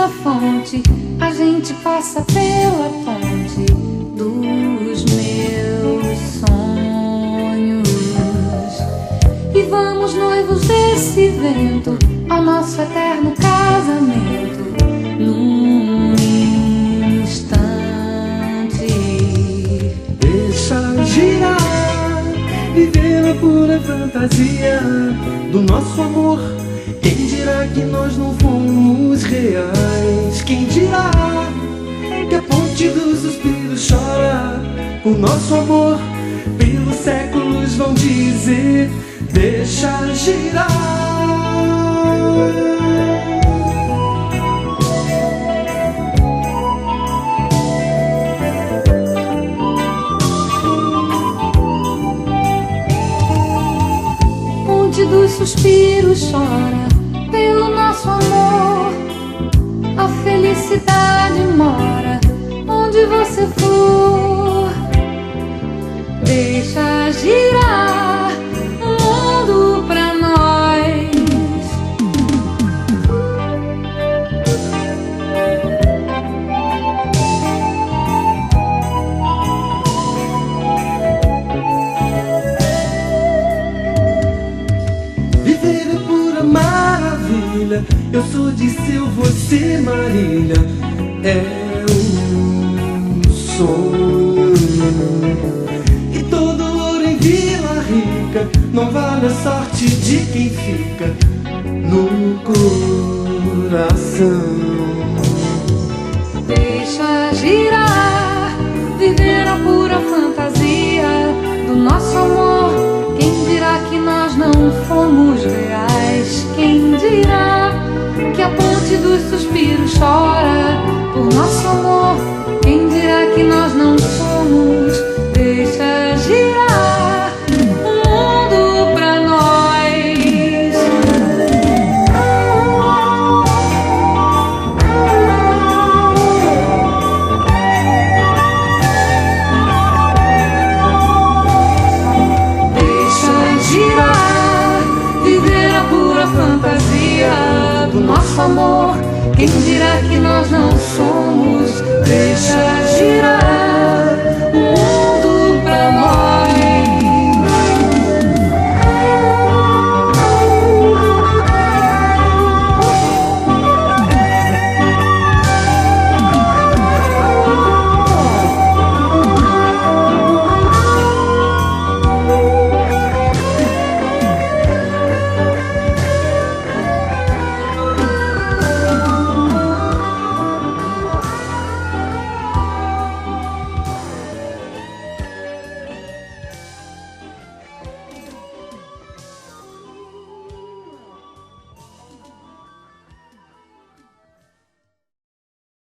da fonte, a gente passa pela ponte dos meus sonhos. E vamos noivos desse vento ao nosso eterno casamento num instante. Deixa girar, viver a pura fantasia do nosso amor. Quem dirá que nós não fomos reais? Quem dirá que a ponte dos suspiros chora por nosso amor? Pelos séculos vão dizer, deixa girar. Ponte dos suspiros chora pelo nosso amor. A felicidade mora onde você for. Deixa girar o mundo pra nós. Viver é pura maravilha. Eu sou de seu, você Marília. É um sonho. E todo ouro em Vila Rica não vale a sorte de quem fica no coração. Deixa girar, viver a pura fantasia do nosso amor. Quem dirá que nós não fomos reais? Quem dirá que a ponte dos suspiros chora por nosso amor? Quem dirá que nós não fomos? Deixa girar o mundo pra nós. Deixa girar, viver a pura fantasia do nosso amor. Quem dirá